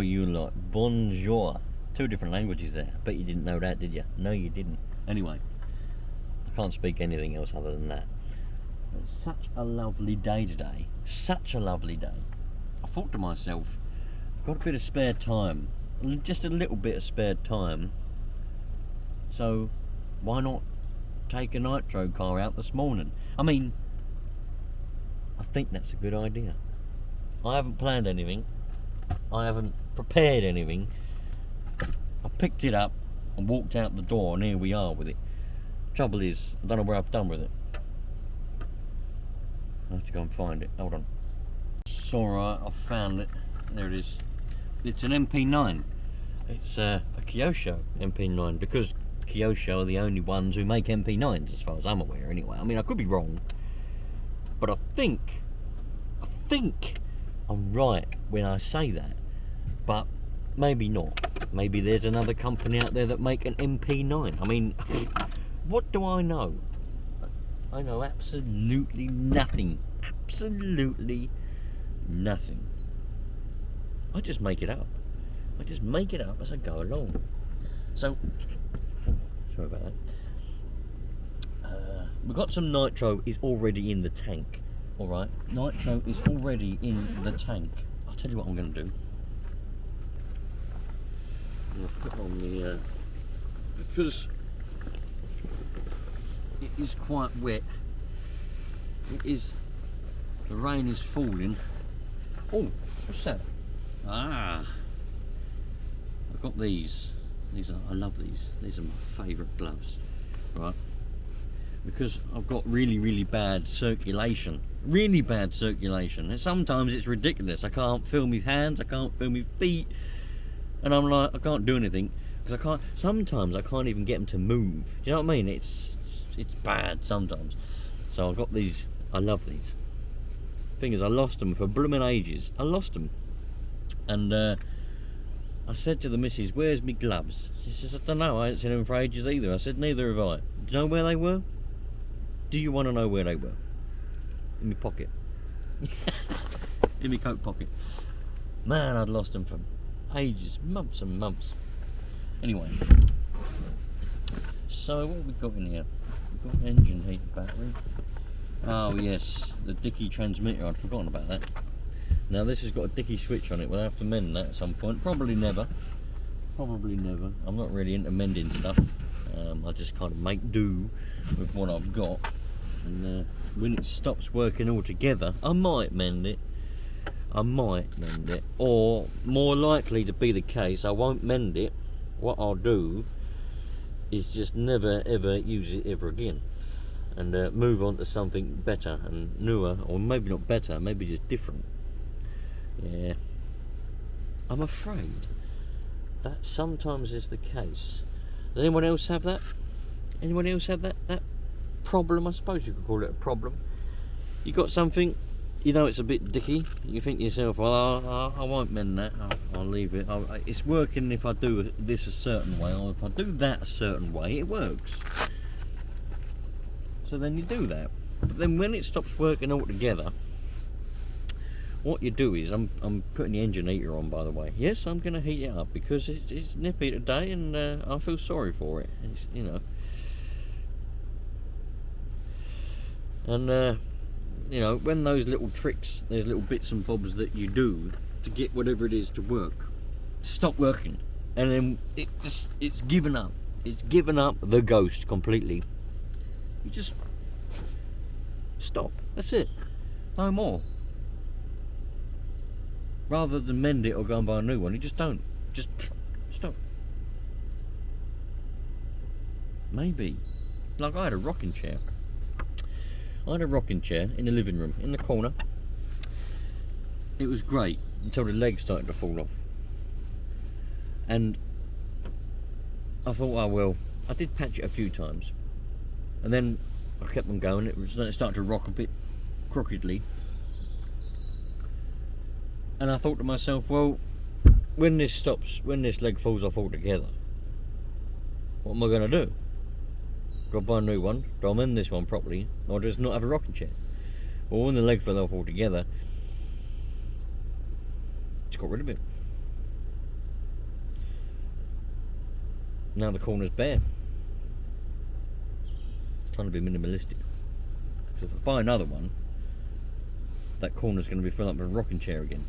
Oh, you lot. Bonjour. 2 different languages there. Bet you didn't know that, did you? No, you didn't. Anyway, I can't speak anything else other than that. It's such a lovely day today. Such a lovely day. I thought to myself, I've got a bit of spare time. Just a little bit of spare time. So, why not take a nitro car out this morning? I mean, I think that's a good idea. I haven't planned anything. I haven't prepared anything. I picked it up and walked out the door, and here we are with it. Trouble is, I don't know where I've done with it. I have to go and find it. Hold on. It's alright, I've found it. There it is. It's an MP9. It's a Kyosho MP9, because Kyosho are the only ones who make MP9s, as far as I'm aware, anyway. I mean, I could be wrong, but I think I'm right when I say that, but maybe not. Maybe there's another company out there that make an MP9. I mean, what do I know? I know absolutely nothing. Absolutely nothing. I just make it up. I just make it up as I go along. So, sorry about that. We've got some nitro is already in the tank. Alright, nitro is already in the tank. I'll tell you what I'm going to do. I'm going to put on the... because it is quite wet. It is... The rain is falling. Oh, what's that? Ah! I've got these. I love these. These are my favourite gloves. Right. Because I've got really bad circulation. Really bad circulation. And sometimes it's ridiculous. I can't feel my hands, I can't feel my feet. And I'm like, I can't do anything. Because sometimes I can't even get them to move. Do you know what I mean? It's bad sometimes. So I've got these, I love these. Thing is, I lost them for blooming ages. I lost them. And I said to the missus, where's me gloves? She says, I don't know, I ain't seen them for ages either. I said, neither have I. Do you know where they were? Do you want to know where they were? In my pocket. In my coat pocket. Man, I'd lost them for ages, months and months. Anyway, so what have we got in here? We've got engine heat battery. Oh yes, the dicky transmitter, I'd forgotten about that. Now this has got a dicky switch on it. We'll have to mend that at some point. Probably never. Probably never. I'm not really into mending stuff. I just kind of make do with what I've got. And when it stops working altogether, I might mend it. I might mend it. Or, more likely to be the case, I won't mend it. What I'll do is just never ever use it ever again. And move on to something better and newer. Or maybe not better, maybe just different. Yeah. I'm afraid that sometimes is the case. Does anyone else have that? Anyone else have that problem? I suppose you could call it a problem. You got something, you know it's a bit dicky. You think to yourself, well, I won't mend that. I'll leave it. It's working if I do this a certain way, or if I do that a certain way, it works. So then you do that. But then when it stops working altogether, what you do is, I'm putting the engine heater on, by the way. Yes, I'm going to heat it up because it's nippy today, and I feel sorry for it. It's, you know. And you know, when those little tricks, those little bits and bobs that you do to get whatever it is to work, stop working, and then it's given up. It's given up the ghost completely. You just stop. That's it. No more. Rather than mend it or go and buy a new one, you just don't. Just stop. Maybe. Like I had a rocking chair. I had a rocking chair in the living room, in the corner. It was great until the legs started to fall off. And I thought, oh well, I did patch it a few times. And then I kept them going. It started to rock a bit crookedly. And I thought to myself, well, when this stops, when this leg falls off altogether, what am I going to do? Do I buy a new one? Do I mend this one properly? Or just not have a rocking chair? Well, when the leg fell off altogether, just got rid of it. Now the corner's bare. Trying to be minimalistic. So if I buy another one, that corner's going to be filled up with a rocking chair again.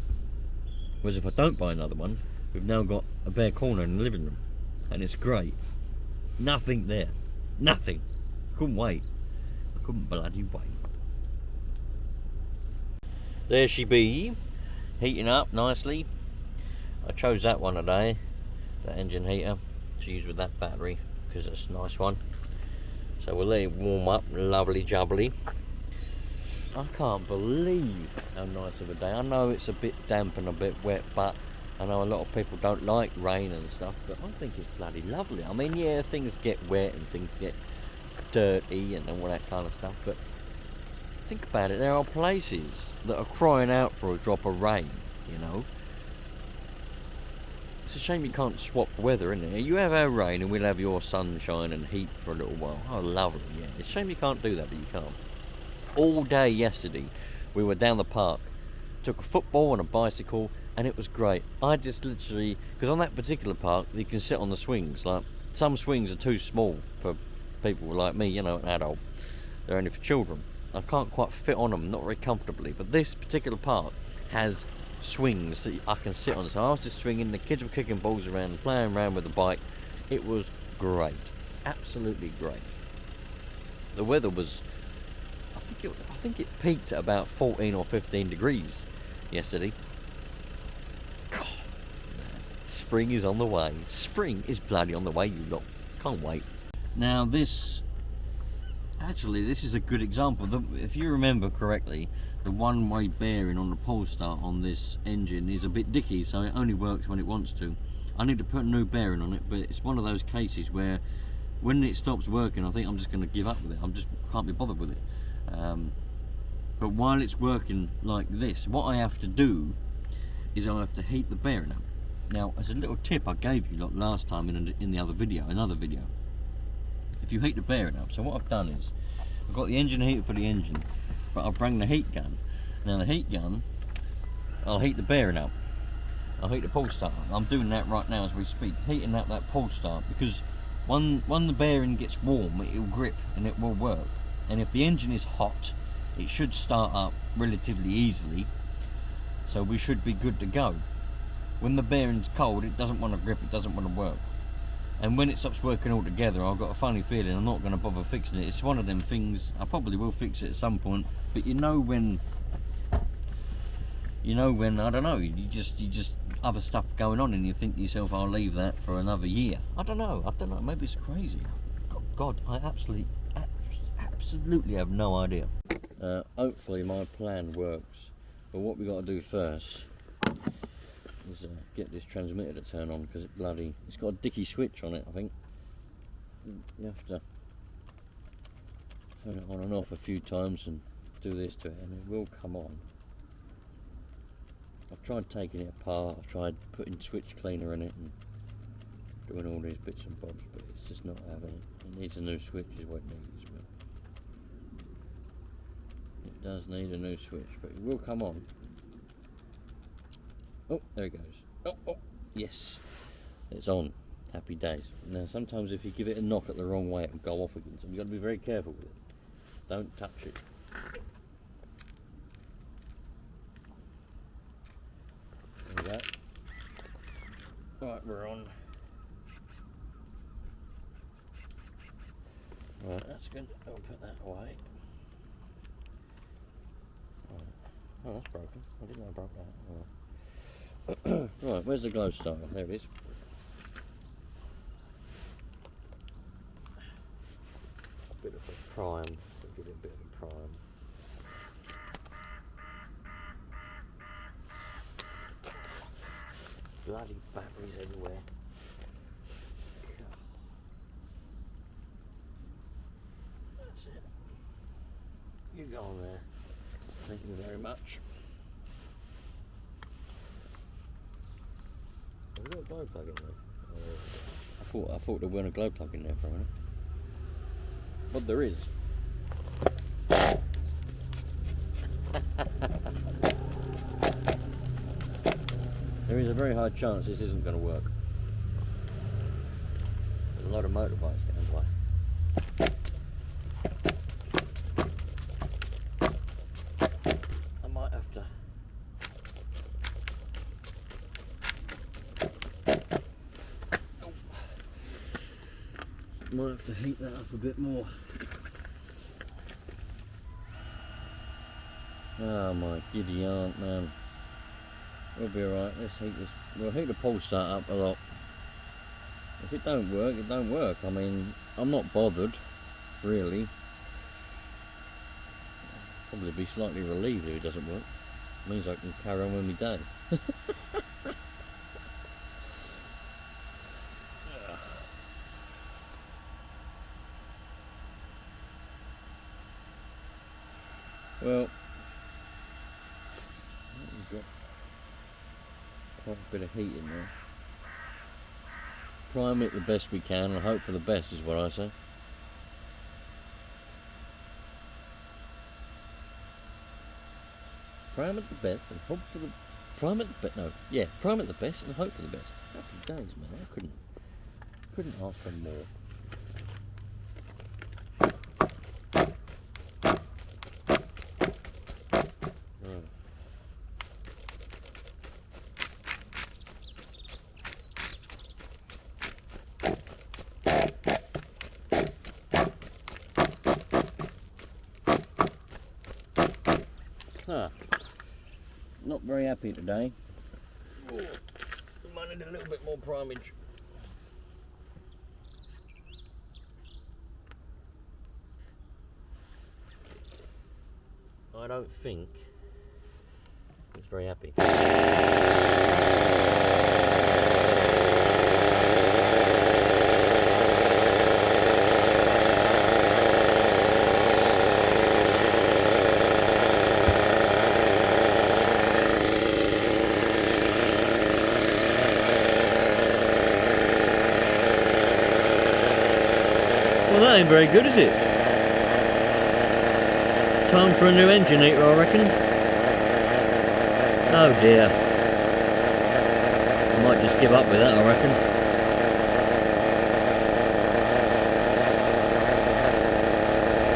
Whereas if I don't buy another one, we've now got a bare corner in the living room, and it's great. Nothing there, nothing. I couldn't wait. I couldn't bloody wait. There she be, heating up nicely. I chose that one today, that engine heater, to use with that battery because it's a nice one. So we'll let it warm up, lovely jubbly. I can't believe how nice of a day. I know it's a bit damp and a bit wet, but I know a lot of people don't like rain and stuff, but I think it's bloody lovely. I mean, yeah, things get wet and things get dirty and all that kind of stuff, but think about it, there are places that are crying out for a drop of rain, you know. It's a shame you can't swap weather, isn't it? You have our rain and we'll have your sunshine and heat for a little while. Oh, lovely, yeah. It's a shame you can't do that, but you can't. All day yesterday, we were down the park, took a football and a bicycle, and it was great. I just literally, because on that particular park, you can sit on the swings. Like, some swings are too small for people like me, you know, an adult. They're only for children. I can't quite fit on them, not very comfortably. But this particular park has swings that I can sit on. So I was just swinging, the kids were kicking balls around, playing around with the bike. It was great, absolutely great. The weather was, I think it peaked at about 14 or 15 degrees yesterday. God, man. Spring is on the way. Spring is bloody on the way, you lot. Can't wait. Now this is a good example. If you remember correctly, the one-way bearing on the pole start on this engine is a bit dicky, so it only works when it wants to. I need to put a new bearing on it, but it's one of those cases where when it stops working, I think I'm just going to give up with it. Can't be bothered with it. But while it's working like this, what I have to do is I have to heat the bearing up. Now, as a little tip I gave you lot last time in the other video, if you heat the bearing up, so what I've done is I've got the engine heater for the engine, but I'll bring the heat gun. Now the heat gun, I'll heat the bearing up, I'll heat the pull start up. I'm doing that right now as we speak, heating up that pull start, because when the bearing gets warm, it'll grip and it will work. And if the engine is hot, it should start up relatively easily, so we should be good to go. When the bearing's cold, it doesn't want to grip, it doesn't want to work. And when it stops working altogether, I've got a funny feeling I'm not going to bother fixing it. It's one of them things, I probably will fix it at some point, but you know when, I don't know, you just other stuff going on and you think to yourself, I'll leave that for another year. I don't know, maybe it's crazy. God, I absolutely have no idea. Hopefully my plan works, but what we got to do first is get this transmitter to turn on, because it's got a dicky switch on it. I think you have to turn it on and off a few times and do this to it and it will come on. I've tried taking it apart, I've tried putting switch cleaner in it and doing all these bits and bobs, but it's just not having it. It needs a new switch is what it needs. It does need a new switch, but it will come on. Oh, there it goes. Oh, yes, it's on. Happy days. Now, sometimes if you give it a knock at the wrong way, it'll go off again. So you've got to be very careful with it. Don't touch it. There we go. Right, we're on. Right, that's good. I'll put that away. Oh, that's broken. I didn't know I broke that. Right, where's the glow star? There it is. A bit of a prime. Give it a bit of a prime. Bloody batteries everywhere. That's it. You go on there. Thank you very much. Have we got a glow plug in there? I thought there weren't a glow plug in there for a minute. But there is. There is a very high chance this isn't going to work. motorbikes down way. I might have to. Oh. Might have to heat that up a bit more. Oh my giddy aunt, man. We'll be alright. Let's heat this. We'll heat the pull start up a lot. If it don't work, it don't work. I mean, I'm not bothered, really. Probably be slightly relieved if it doesn't work. It means I can carry on with my day. Well, we've got quite a bit of heat in there. Prime it the best we can and hope for the best is what I say. Prime it the best and hope for the... Prime it the best, no, yeah, prime it the best and hope for the best. Happy days, man, I couldn't ask for more. Not very happy today. Oh, we might need a little bit more primage. I don't think it's very happy. Well, that ain't very good, is it? Time for a new engine heater, I reckon. Oh dear. I might just give up with that, I reckon.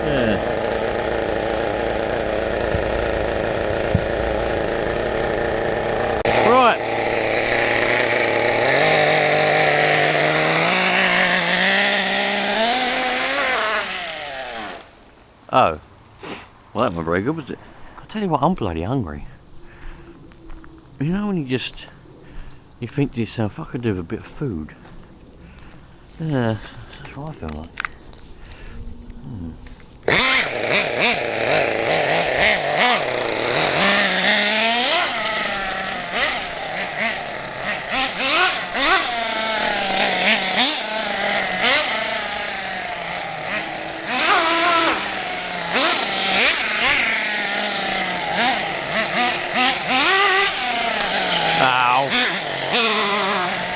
Yeah. Right. Oh, well that wasn't very good, was it? I tell you what, I'm bloody hungry. You know when you think to yourself, I could do with a bit of food. Yeah, that's what I feel like.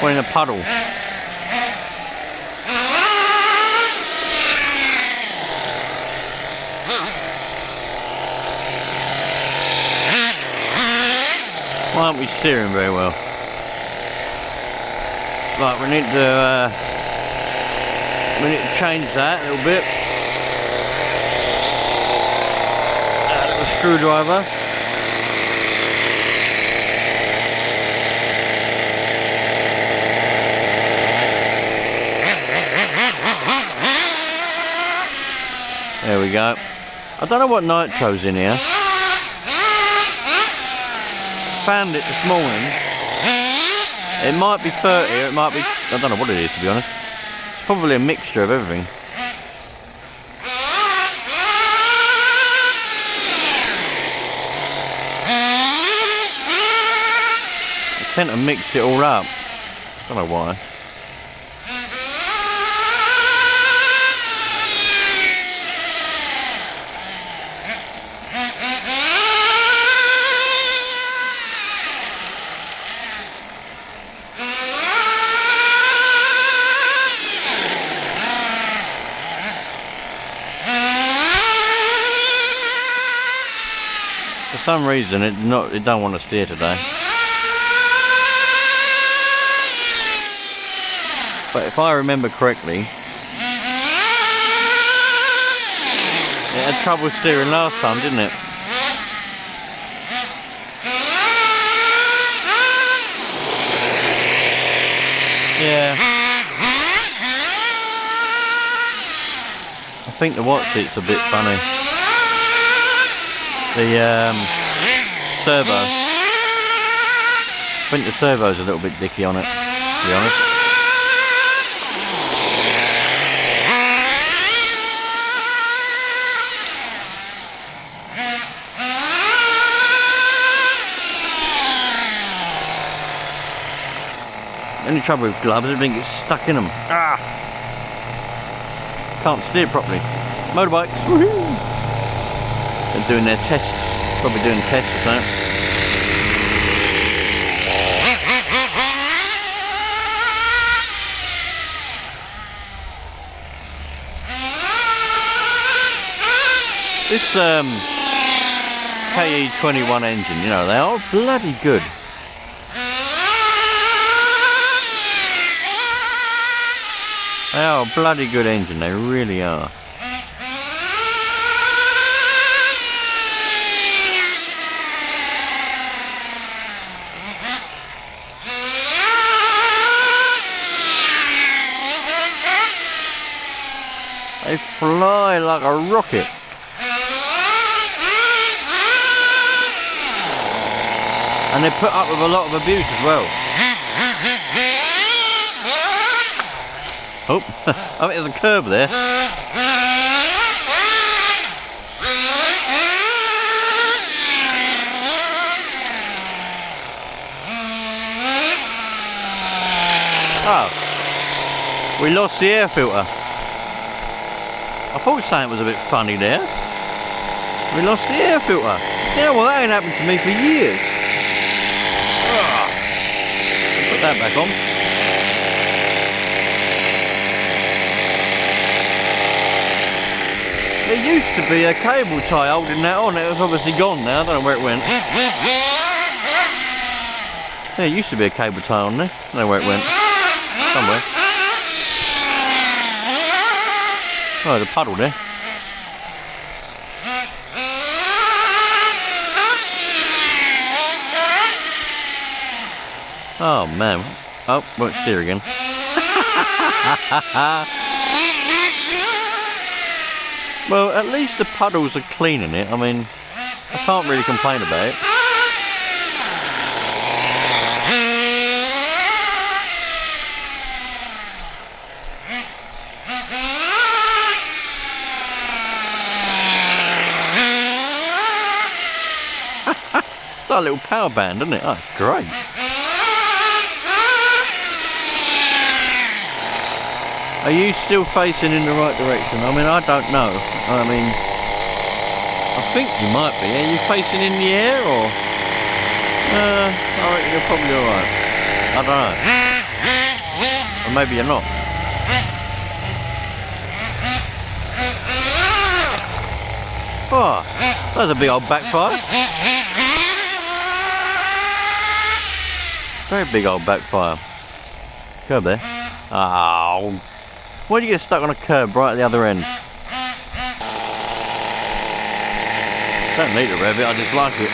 We're in a puddle. Why aren't we steering very well? Right, we need to change that a little bit. A little screwdriver. There we go. I don't know what nitro's in here. Found it this morning. It might be 30, it might be... I don't know what it is, to be honest. It's probably a mixture of everything. I tend to mix it all up. I don't know why. For some reason it don't want to steer today. But if I remember correctly, It had trouble steering last time, didn't it? Yeah. I think the watch seat's a bit funny. The servo. I think the servo's a little bit dicky on it, to be honest. Only trouble with gloves is everything gets stuck in them. Ah! Can't steer properly. Motorbikes, woohoo! They're doing their tests. Probably doing tests or something. This KE21 engine, you know, they are bloody good. They are a bloody good engine, they really are. They fly like a rocket. And they put up with a lot of abuse as well. Oh, I think there's a curb there. Oh, we lost the air filter. I thought something was a bit funny there. We lost the air filter. Yeah, well that ain't happened to me for years. Put that back on. There used to be a cable tie holding that on. It was obviously gone now. I don't know where it went. There used to be a cable tie on there. I don't know where it went. Somewhere. Oh, there's a puddle there. Oh man. Oh, won't steer again. Well, at least the puddles are clean in it. I mean, I can't really complain about it. It's like a little power band, isn't it? Oh, it's great. Are you still facing in the right direction? I mean, I don't know. I mean, I think you might be. Are you facing in the air or? I reckon you're probably alright. I don't know. Or maybe you're not. Oh, that was a big old backfire. Very big old backfire. Curb there. Oh. Why do you get stuck on a curb right at the other end? Don't need to rev it, I just like it.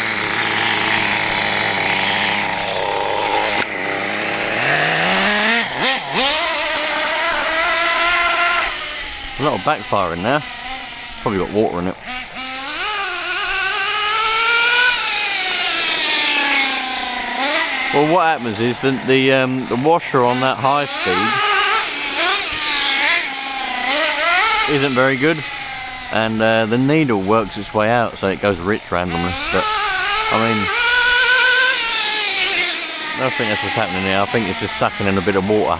A lot of backfire in there. Probably got water in it. Well, what happens is that the washer on that high speed isn't very good, and the needle works its way out, so it goes rich randomly. But I mean, I don't think that's what's happening here. I think it's just sucking in a bit of water.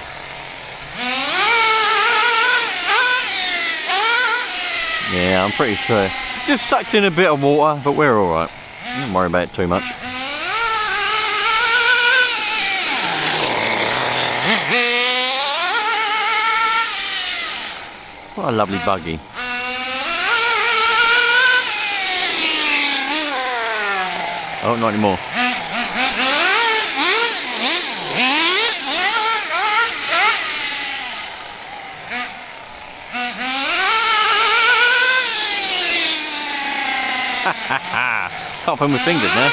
Yeah, I'm pretty sure. Just sucked in a bit of water, but we're alright. Don't worry about it too much. What a lovely buggy. Oh, not anymore. Can't find my fingers now.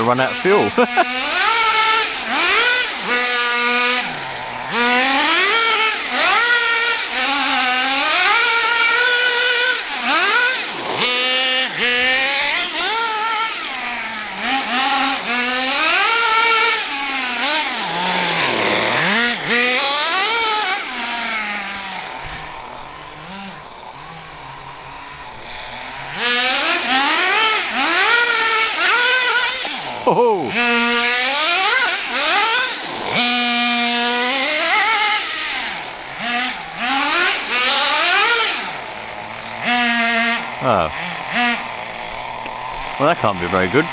Run out of fuel. Oh. Oh. Well, that can't be very good.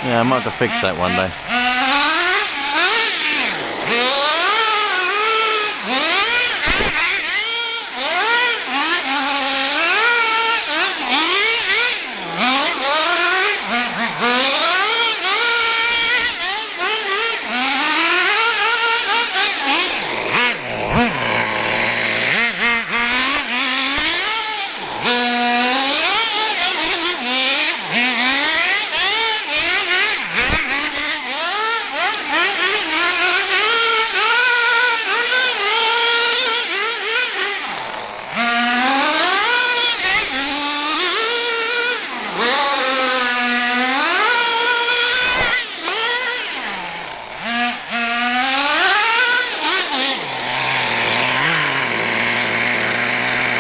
Yeah, I might have to fix that one day.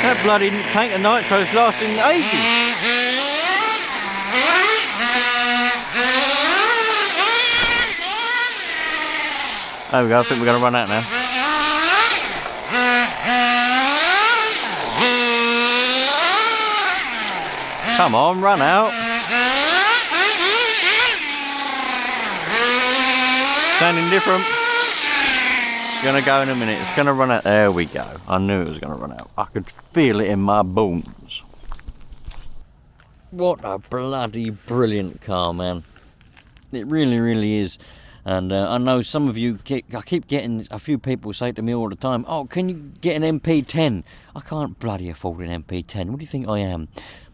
That bloody tank of nitro's lasting ages. There we go, I think we're going to run out now. Come on, run out. Sounding different. Gonna go in a minute, it's gonna run out. There we go. I knew it was gonna run out. I could feel it in my bones. What a bloody brilliant car, man. It really, really is. And I know some of you, I keep getting a few people say to me all the time, oh, can you get an MP10? I can't bloody afford an MP10. What do you think I am?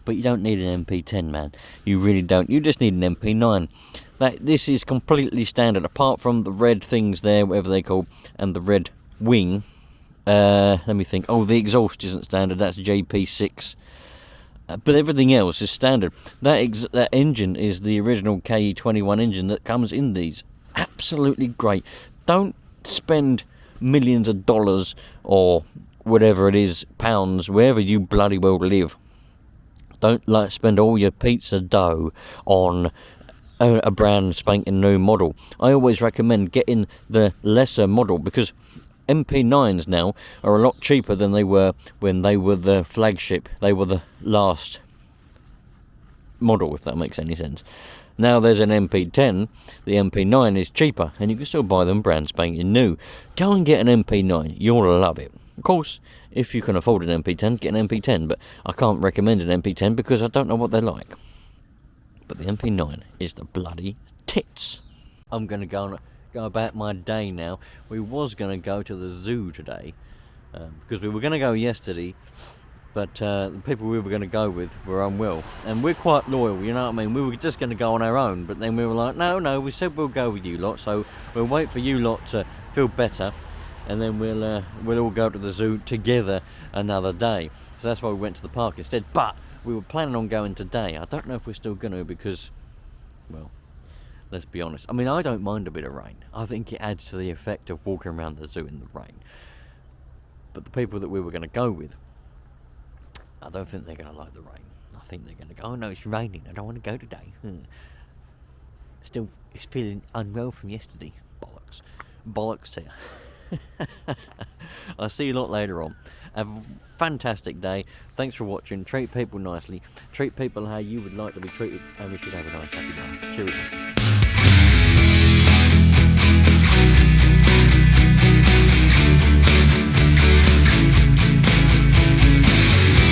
But you don't need an MP10, man. You really don't. You just need an MP9. This is completely standard, apart from the red things there, whatever they call, and the red wing. Let me think. Oh, the exhaust isn't standard. That's JP6. But everything else is standard. That engine is the original KE21 engine that comes in these. Absolutely great. Don't spend millions of dollars or whatever it is, pounds, wherever you bloody well live. Don't spend all your pizza dough on a brand spanking new model. I always recommend getting the lesser model, because MP9s now are a lot cheaper than they were when they were the flagship. They were the last model, if that makes any sense. Now there's an MP10, the MP9 is cheaper, and you can still buy them brand spanking new. Go and get an MP9, you'll love it. Of course, if you can afford an MP10, get an MP10, but I can't recommend an MP10 because I don't know what they're like. But the MP9 is the bloody tits. I'm going to go about my day now. We was going to go to the zoo today, because we were going to go yesterday, but the people we were going to go with were unwell, and we're quite loyal, you know what I mean. We were just going to go on our own, but then we were like, no, we said we'll go with you lot, so we'll wait for you lot to feel better, and then we'll all go to the zoo together another day. So that's why we went to the park instead. But we were planning on going today. I don't know if we're still going to, because, well, let's be honest. I mean, I don't mind a bit of rain. I think it adds to the effect of walking around the zoo in the rain. But the people that we were going to go with, I don't think they're going to like the rain. I think they're going to go, oh no, it's raining, I don't want to go today. Still, it's feeling unwell from yesterday. Bollocks to you. I'll see you a lot later on. Have a fantastic day. Thanks for watching. Treat people nicely. Treat people how you would like to be treated, and we should have a nice happy day. Cheers.